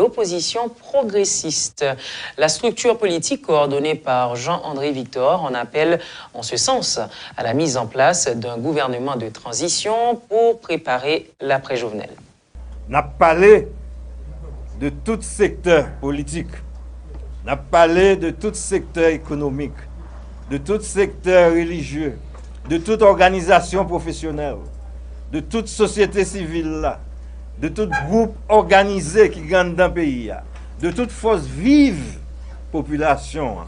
l'opposition progressiste. La structure politique coordonnée par Jean-André Victor en appelle en ce sens à la mise en place d'un gouvernement de transition pour préparer l'après-Jovenel. On a parlé de tout secteur politique, on a parlé de tout secteur économique, de tout secteur religieux, de toute organisation professionnelle, de toute société civile, de tout groupe organisé qui gagne dans le pays, de toute force vive population.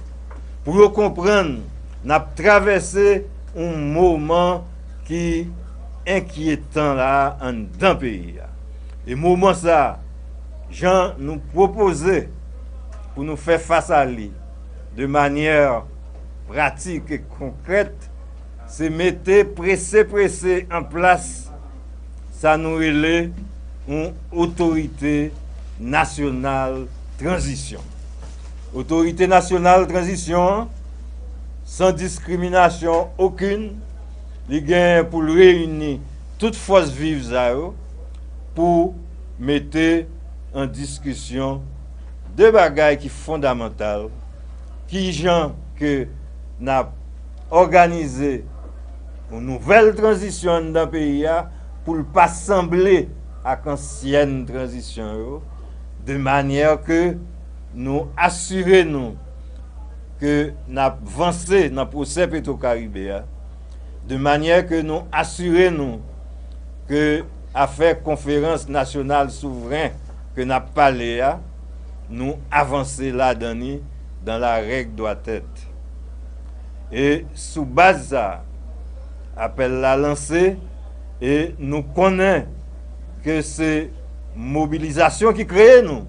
Pour comprendre, on a traversé un moment qui est inquiétant là dans le pays. Et moment ça, Jean nous proposait pour nous faire face à lui de manière pratique et concrète, c'est mettre pressé en place, ça nous relève une autorité nationale transition. Autorité nationale transition, sans discrimination aucune, il gagne pour réunir toutes forces vives pour mettre en discussion deux bagailles qui sont fondamentales, qui gens que n'a organisé une nouvelle transition dans le pays pour ne pas sembler à l'ancienne transition, de manière que nous assurons que nous avancé dans le procès pétro-caribéen, de manière que nous assurons que affaire conférence nationale souveraine que nous avons parlé, nous avancer là-dedans dans la règle doit être. Et sous base ça, appel la lancée, et nous connaissons que c'est mobilisation qui crée nous.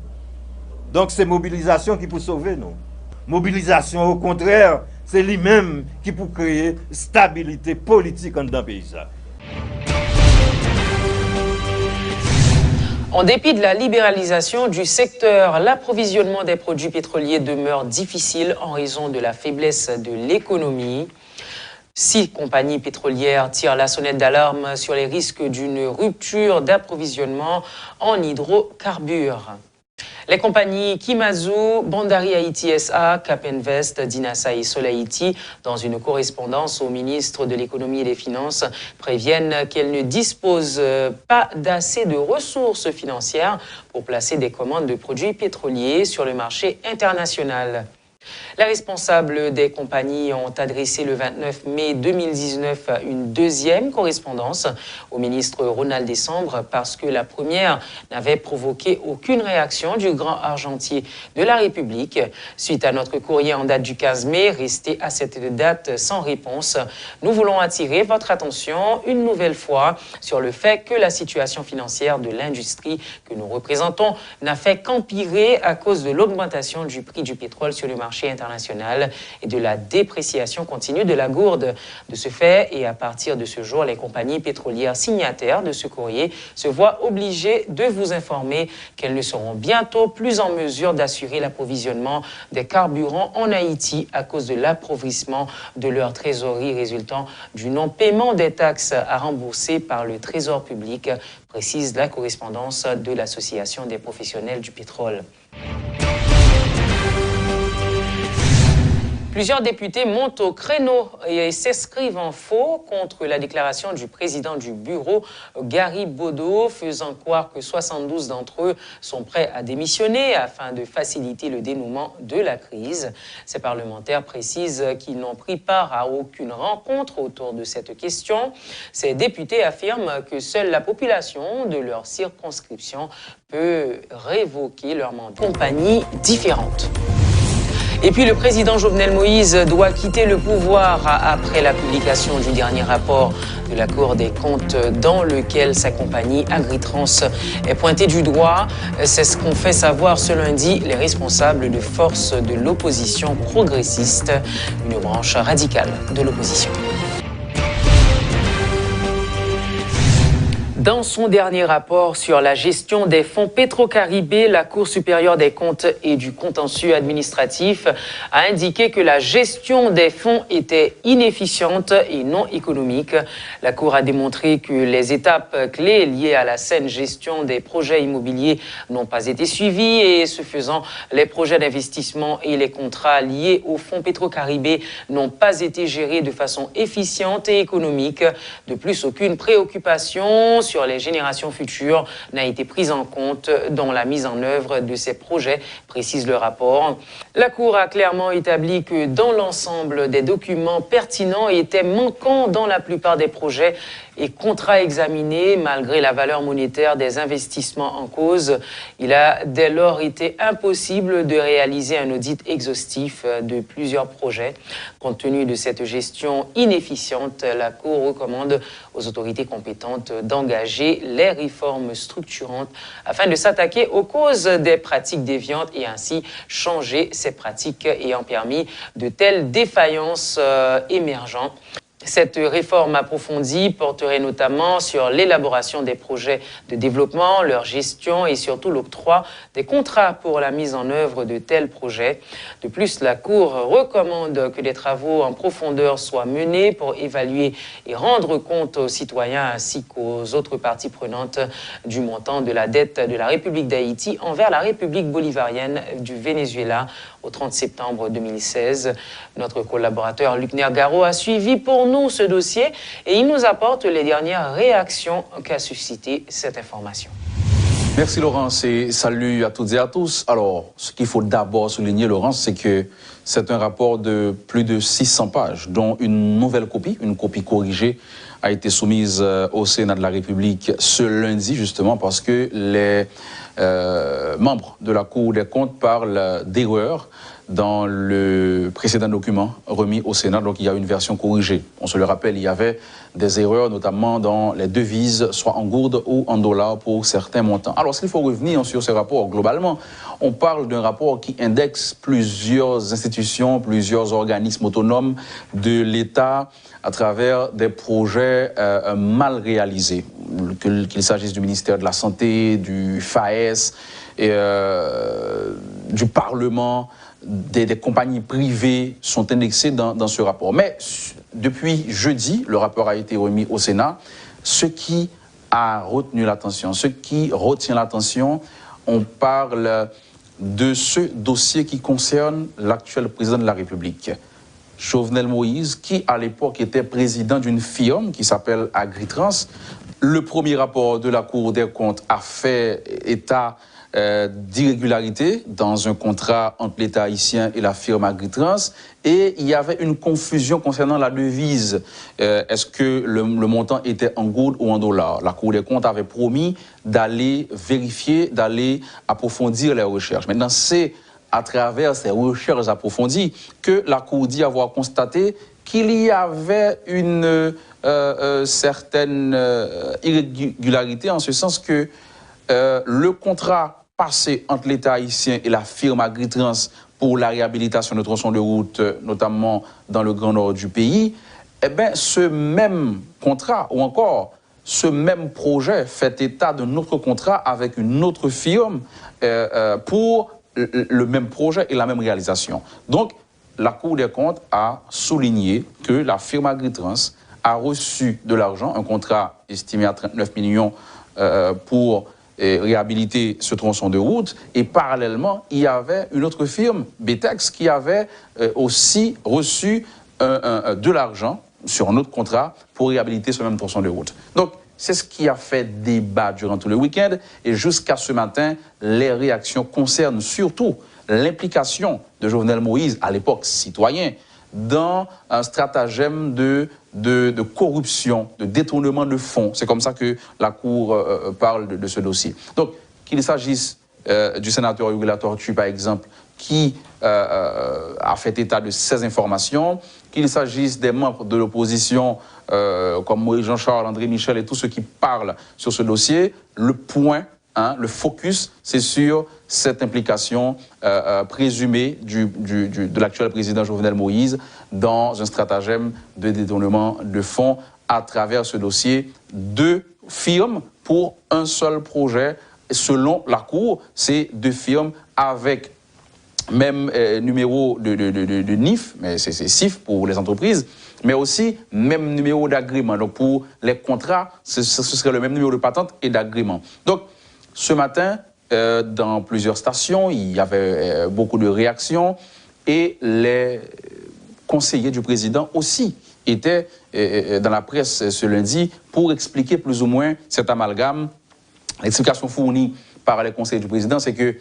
Donc c'est mobilisation qui peut sauver nous. Mobilisation au contraire, c'est lui-même qui peut créer stabilité politique dans le pays. En dépit de la libéralisation du secteur, l'approvisionnement des produits pétroliers demeure difficile en raison de la faiblesse de l'économie. 6 compagnies pétrolières tirent la sonnette d'alarme sur les risques d'une rupture d'approvisionnement en hydrocarbures. Les compagnies Kimazu, Bandari Haïti SA, Cap Invest, Dinasa et Sol Haïti, dans une correspondance au ministre de l'Économie et des Finances, préviennent qu'elles ne disposent pas d'assez de ressources financières pour placer des commandes de produits pétroliers sur le marché international. Les responsables des compagnies ont adressé le 29 mai 2019 une deuxième correspondance au ministre Ronald Décembre parce que la première n'avait provoqué aucune réaction du grand argentier de la République. Suite à notre courrier en date du 15 mai, resté à cette date sans réponse, nous voulons attirer votre attention une nouvelle fois sur le fait que la situation financière de l'industrie que nous représentons n'a fait qu'empirer à cause de l'augmentation du prix du pétrole sur le marché international et de la dépréciation continue de la gourde. De ce fait, et à partir de ce jour, les compagnies pétrolières signataires de ce courrier se voient obligées de vous informer qu'elles ne seront bientôt plus en mesure d'assurer l'approvisionnement des carburants en Haïti à cause de l'appauvrissement de leur trésorerie résultant du non-paiement des taxes à rembourser par le Trésor public, précise la correspondance de l'Association des professionnels du pétrole. Plusieurs députés montent au créneau et s'inscrivent en faux contre la déclaration du président du bureau, Gary Bodo, faisant croire que 72 d'entre eux sont prêts à démissionner afin de faciliter le dénouement de la crise. Ces parlementaires précisent qu'ils n'ont pris part à aucune rencontre autour de cette question. Ces députés affirment que seule la population de leur circonscription peut révoquer leur mandat. Compagnies différentes. Et puis le président Jovenel Moïse doit quitter le pouvoir après la publication du dernier rapport de la Cour des comptes dans lequel sa compagnie Agritrans est pointée du doigt. C'est ce qu'ont fait savoir ce lundi les responsables de forces de l'opposition progressiste, une branche radicale de l'opposition. Dans son dernier rapport sur la gestion des fonds Petro-Caribé, la Cour supérieure des comptes et du contentieux administratif a indiqué que la gestion des fonds était inefficiente et non économique. La Cour a démontré que les étapes clés liées à la saine gestion des projets immobiliers n'ont pas été suivies et, ce faisant, les projets d'investissement et les contrats liés au fonds Petro-Caribé n'ont pas été gérés de façon efficiente et économique. De plus, aucune préoccupation sur les générations futures n'a été prise en compte dans la mise en œuvre de ces projets, précise le rapport. La Cour a clairement établi que dans l'ensemble des documents pertinents étaient manquants dans la plupart des projets et contrats examinés, malgré la valeur monétaire des investissements en cause. Il a dès lors été impossible de réaliser un audit exhaustif de plusieurs projets. Compte tenu de cette gestion inefficiente, la Cour recommande aux autorités compétentes d'engager les réformes structurantes afin de s'attaquer aux causes des pratiques déviantes et ainsi changer ces pratiques ayant permis de telles défaillances émergentes. Cette réforme approfondie porterait notamment sur l'élaboration des projets de développement, leur gestion et surtout l'octroi des contrats pour la mise en œuvre de tels projets. De plus, la Cour recommande que des travaux en profondeur soient menés pour évaluer et rendre compte aux citoyens ainsi qu'aux autres parties prenantes du montant de la dette de la République d'Haïti envers la République bolivarienne du Venezuela au 30 septembre 2016. Notre collaborateur Luc Nergaro a suivi pour nous ce dossier et il nous apporte les dernières réactions qu'a suscité cette information. Merci Laurence et salut à toutes et à tous. Alors, ce qu'il faut d'abord souligner, Laurence, c'est que c'est un rapport de plus de 600 pages, dont une nouvelle copie, une copie corrigée, a été soumise au Sénat de la République ce lundi, justement, parce que les membres de la Cour des comptes parlent d'erreurs dans le précédent document remis au Sénat. Donc, il y a une version corrigée. On se le rappelle, il y avait des erreurs, notamment dans les devises, soit en gourdes ou en dollars pour certains montants. Alors, s'il faut revenir sur ce rapport, globalement, on parle d'un rapport qui indexe plusieurs institutions, plusieurs organismes autonomes de l'État à travers des projets mal réalisés, qu'il s'agisse du ministère de la Santé, du FAES, et, du Parlement. Des compagnies privées sont indexées dans ce rapport. Mais depuis jeudi, le rapport a été remis au Sénat. Ce qui a retenu l'attention, ce qui retient l'attention, on parle de ce dossier qui concerne l'actuel président de la République, Jovenel Moïse, qui à l'époque était président d'une firme qui s'appelle Agritrans. Le premier rapport de la Cour des comptes a fait état d'irrégularité dans un contrat entre l'État haïtien et la firme Agritrans, et il y avait une confusion concernant la devise. Est-ce que le montant était en gourdes ou en dollars? La Cour des comptes avait promis d'aller vérifier, d'aller approfondir les recherches. Maintenant, c'est à travers ces recherches approfondies que la Cour dit avoir constaté qu'il y avait une certaine irrégularité, en ce sens que le contrat passé entre l'État haïtien et la firme Agritrans pour la réhabilitation de tronçons de route, notamment dans le grand nord du pays, eh bien, ce même contrat, ou encore ce même projet, fait état d'un autre contrat avec une autre firme pour le même projet et la même réalisation. Donc, la Cour des comptes a souligné que la firme Agritrans a reçu de l'argent, un contrat estimé à 39 millions pour réhabiliter ce tronçon de route, et parallèlement, il y avait une autre firme, Betex, qui avait aussi reçu de l'argent sur un autre contrat pour réhabiliter ce même tronçon de route. Donc, c'est ce qui a fait débat durant tout le week-end, et jusqu'à ce matin, les réactions concernent surtout l'implication de Jovenel Moïse, à l'époque citoyen, dans un stratagème de corruption, de détournement de fonds. C'est comme ça que la Cour parle de ce dossier. Donc, qu'il s'agisse du sénateur Yugela Tortue, par exemple, qui a fait état de ces informations, qu'il s'agisse des membres de l'opposition, comme Maurice Jean-Charles, André Michel et tous ceux qui parlent sur ce dossier, le point, le focus, c'est sur cette implication présumée de l'actuel président Jovenel Moïse dans un stratagème de détournement de fonds à travers ce dossier de firmes pour un seul projet. Selon la Cour, c'est 2 firmes avec même numéro de NIF, mais c'est CIF pour les entreprises, mais aussi même numéro d'agrément. Donc pour les contrats, ce serait le même numéro de patente et d'agrément. Donc ce matin, dans plusieurs stations, il y avait beaucoup de réactions et les conseillers du président aussi étaient dans la presse ce lundi pour expliquer plus ou moins cet amalgame. L'explication fournie par les conseillers du président, c'est que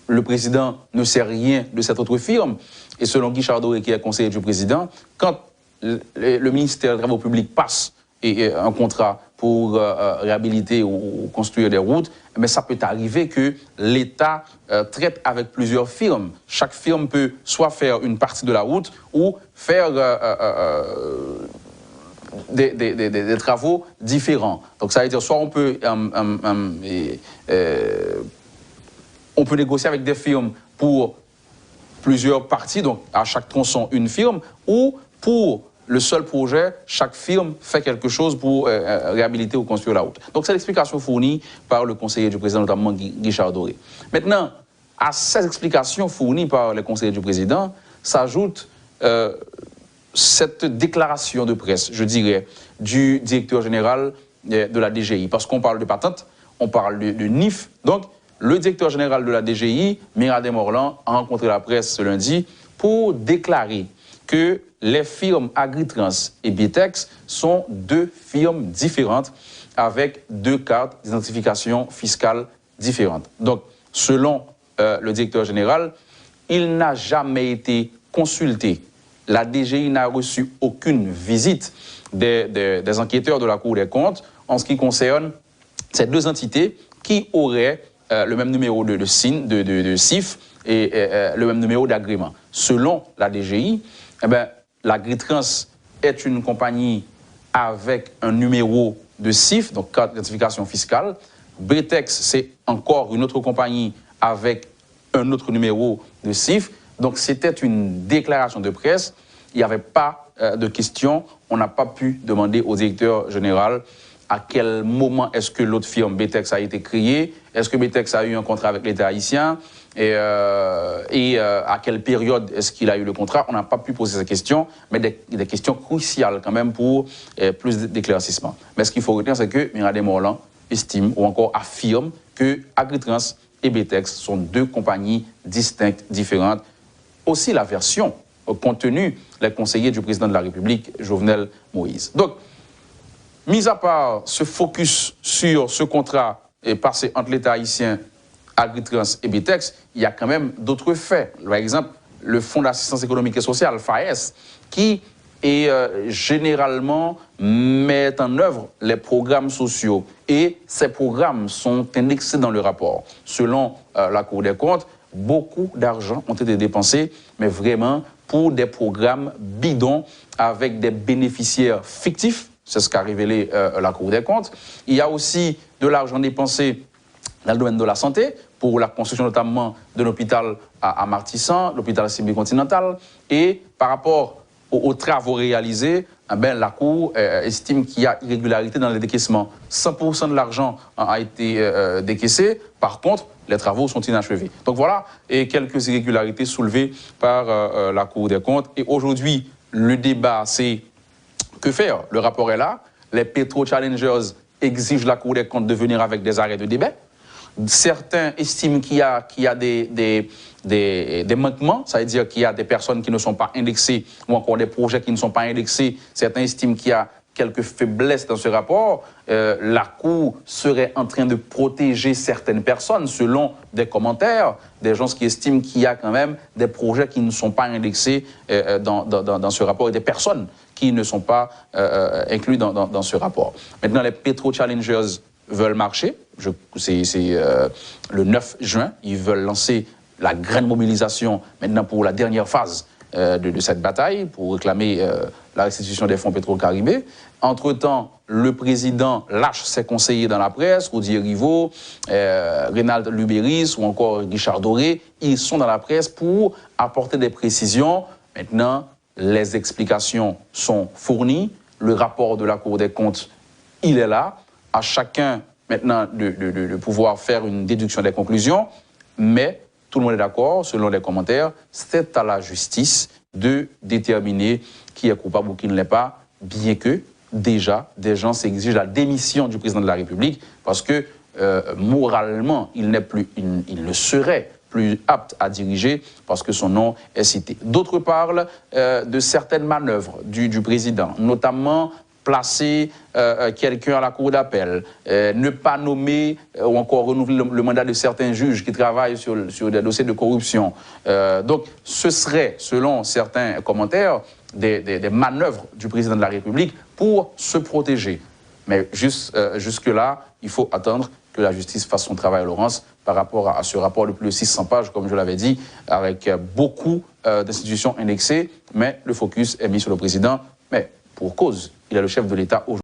le président ne sait rien de cette autre firme. Et selon Guy Chardoré, qui est conseiller du président, quand le ministère des Travaux publics passe un contrat pour réhabiliter ou construire des routes, mais ça peut arriver que l'État traite avec plusieurs firmes. Chaque firme peut soit faire une partie de la route ou faire des travaux différents. Donc ça veut dire soit on peut négocier avec des firmes pour plusieurs parties, donc à chaque tronçon une firme, ou pour le seul projet, chaque firme fait quelque chose pour réhabiliter ou construire la route. Donc c'est l'explication fournie par le conseiller du président, notamment Guy Chardoré. Maintenant, à ces explications fournies par le conseiller du président, s'ajoute cette déclaration de presse, je dirais, du directeur général de la DGI. Parce qu'on parle de patente, on parle de NIF. Donc, le directeur général de la DGI, Miradé Morland, a rencontré la presse ce lundi pour déclarer que les firmes Agritrans et Bitex sont 2 firmes différentes avec 2 cartes d'identification fiscale différentes. Donc, selon le directeur général, il n'a jamais été consulté. La DGI n'a reçu aucune visite des enquêteurs de la Cour des comptes en ce qui concerne ces 2 entités qui auraient le même numéro de CIF et le même numéro d'agrément. Selon la DGI, l'Agritrans est une compagnie avec un numéro de CIF, donc carte d'identification fiscale. Bitex, c'est encore une autre compagnie avec un autre numéro de CIF. Donc c'était une déclaration de presse, il n'y avait pas de question, on n'a pas pu demander au directeur général à quel moment est-ce que l'autre firme Bitex a été créée, est-ce que Bitex a eu un contrat avec l'État haïtien et à quelle période est-ce qu'il a eu le contrat. On n'a pas pu poser ces questions, mais des questions cruciales quand même pour plus d'éclaircissement. Mais ce qu'il faut retenir, c'est que Miradé Morland estime ou encore affirme que Agritrans et Bitex sont 2 compagnies distinctes, différentes. Aussi la version contenue les conseillers du président de la République, Jovenel Moïse. Donc, mis à part ce focus sur ce contrat passé entre l'État haïtien, Agritrans et Bitex, il y a quand même d'autres faits. Par exemple, le Fonds d'assistance économique et sociale, FAES, qui généralement met en œuvre les programmes sociaux. Et ces programmes sont indexés dans le rapport. Selon la Cour des comptes, beaucoup d'argent ont été dépensés, mais vraiment pour des programmes bidons avec des bénéficiaires fictifs. C'est ce qu'a révélé la Cour des comptes. Il y a aussi de l'argent dépensé dans le domaine de la santé, pour la construction notamment d'un hôpital à Martissan, l'hôpital semi-continental. Et par rapport aux travaux réalisés, la Cour estime qu'il y a irrégularité dans les décaissements. 100% de l'argent a été décaissé. Par contre, les travaux sont inachevés. Donc voilà, et quelques irrégularités soulevées par la Cour des comptes. Et aujourd'hui, le débat, c'est que faire? Le rapport est là. Les pétro-challengers exigent la Cour des comptes de venir avec des arrêts de débat. Certains estiment qu'il y a des manquements, ça veut dire qu'il y a des personnes qui ne sont pas indexées ou encore des projets qui ne sont pas indexés. Certains estiment qu'il y a quelques faiblesses dans ce rapport. La Cour serait en train de protéger certaines personnes selon des commentaires, des gens qui estiment qu'il y a quand même des projets qui ne sont pas indexés dans ce rapport et des personnes qui ne sont pas inclus dans ce rapport. Maintenant, les pétro-challengers veulent marcher. C'est le 9 juin, ils veulent lancer la grande mobilisation maintenant pour la dernière phase de cette bataille, pour réclamer la restitution des fonds pétro-caribés. Entre-temps, le président lâche ses conseillers dans la presse, Odier Rivaux, Reynald Lubéris ou encore Guy Chardoré. Ils sont dans la presse pour apporter des précisions. Maintenant, les explications sont fournies. Le rapport de la Cour des comptes, il est là. à chacun maintenant de pouvoir faire une déduction des conclusions, mais tout le monde est d'accord, selon les commentaires, c'est à la justice de déterminer qui est coupable ou qui ne l'est pas, bien que déjà des gens s'exigent la démission du président de la République parce que moralement, il ne serait plus apte à diriger parce que son nom est cité. D'autres parlent de certaines manœuvres du président, notamment placer quelqu'un à la cour d'appel, ne pas nommer ou encore renouveler le mandat de certains juges qui travaillent sur des dossiers de corruption. Donc, ce serait, selon certains commentaires, des manœuvres du président de la République pour se protéger. Mais jusque-là, il faut attendre que la justice fasse son travail, Laurence, par rapport à ce rapport de plus de 600 pages, comme je l'avais dit, avec beaucoup d'institutions indexées, mais le focus est mis sur le président. Mais pour cause, il est le chef de l'État aujourd'hui.